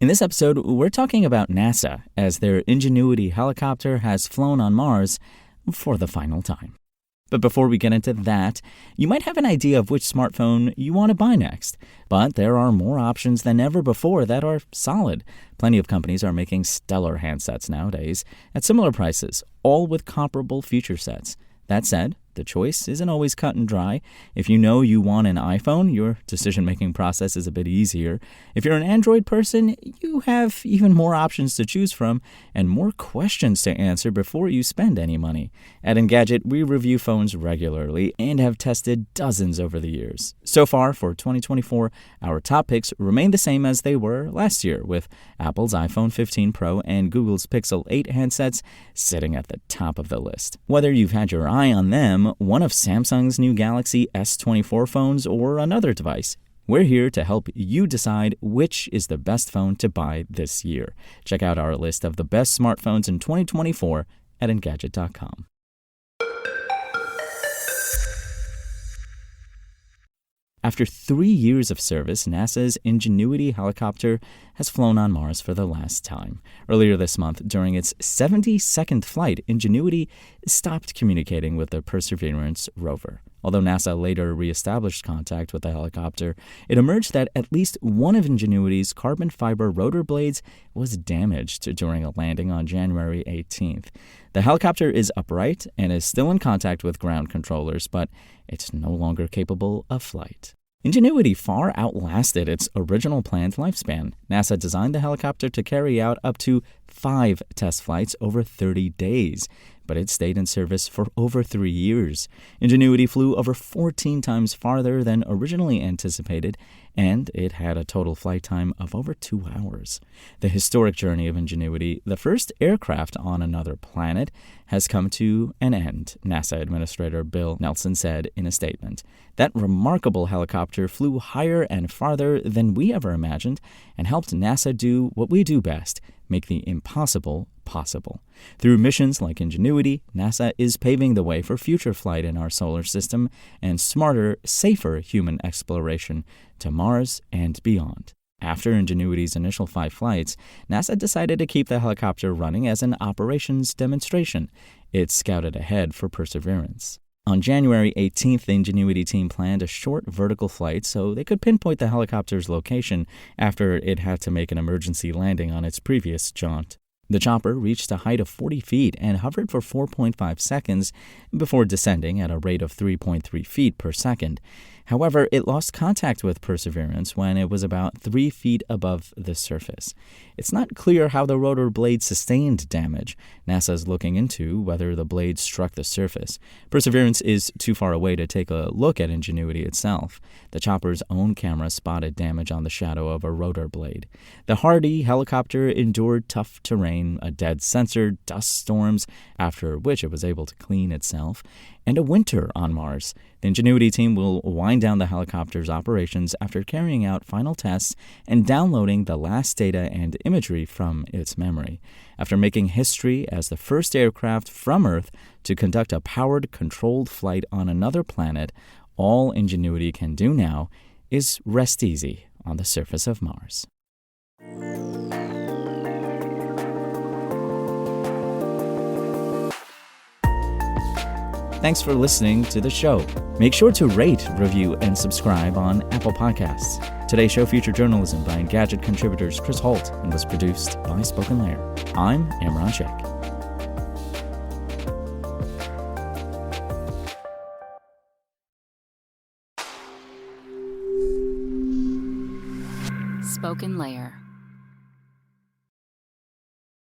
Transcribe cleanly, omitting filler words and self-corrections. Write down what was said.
In this episode, we're talking about NASA as their Ingenuity helicopter has flown on Mars for the final time. But before we get into that, you might have an idea of which smartphone you want to buy next. But there are more options than ever before that are solid. Plenty of companies are making stellar handsets nowadays at similar prices, all with comparable feature sets. That said, the choice isn't always cut and dry. If you know you want an iPhone, your decision-making process is a bit easier. If you're an Android person, you have even more options to choose from and more questions to answer before you spend any money. At Engadget, we review phones regularly and have tested dozens over the years. So far, for 2024, our top picks remain the same as they were last year, with Apple's iPhone 15 Pro and Google's Pixel 8 handsets sitting at the top of the list. Whether you've had your eye on them, one of Samsung's new Galaxy S24 phones, or another device, we're here to help you decide which is the best phone to buy this year. Check out our list of the best smartphones in 2024 at Engadget.com. After 3 years of service, NASA's Ingenuity helicopter has flown on Mars for the last time. Earlier this month, during its 72nd flight, Ingenuity stopped communicating with the Perseverance rover. Although NASA later reestablished contact with the helicopter, it emerged that at least one of Ingenuity's carbon fiber rotor blades was damaged during a landing on January 18th. The helicopter is upright and is still in contact with ground controllers, but it's no longer capable of flight. Ingenuity far outlasted its original planned lifespan. NASA designed the helicopter to carry out up to 5 test flights over 30 days, but it stayed in service for over 3 years. Ingenuity flew over 14 times farther than originally anticipated, and it had a total flight time of over 2 hours. The historic journey of Ingenuity, the first aircraft on another planet, has come to an end, NASA Administrator Bill Nelson said in a statement. That remarkable helicopter flew higher and farther than we ever imagined and helped NASA do what we do best, make the impossible possible. Through missions like Ingenuity, NASA is paving the way for future flight in our solar system and smarter, safer human exploration to Mars and beyond. After Ingenuity's initial 5 flights, NASA decided to keep the helicopter running as an operations demonstration. It scouted ahead for Perseverance. On January 18th, the Ingenuity team planned a short vertical flight so they could pinpoint the helicopter's location after it had to make an emergency landing on its previous jaunt. The chopper reached a height of 40 feet and hovered for 4.5 seconds before descending at a rate of 3.3 feet per second. However, it lost contact with Perseverance when it was about 3 feet above the surface. It's not clear how the rotor blade sustained damage. NASA is looking into whether the blade struck the surface. Perseverance is too far away to take a look at Ingenuity itself. The chopper's own camera spotted damage on the shadow of a rotor blade. The hardy helicopter endured tough terrain, a dead sensor, dust storms, after which it was able to clean itself, and a winter on Mars. The Ingenuity team will wind down the helicopter's operations after carrying out final tests and downloading the last data and imagery from its memory. After making history as the first aircraft from Earth to conduct a powered, controlled flight on another planet, all Ingenuity can do now is rest easy on the surface of Mars. Thanks for listening to the show. Make sure to rate, review, and subscribe on Apple Podcasts. Today's show featured journalism by Engadget contributors Chris Holt and was produced by Spoken Layer. I'm Amron Sheikh. Spoken Layer.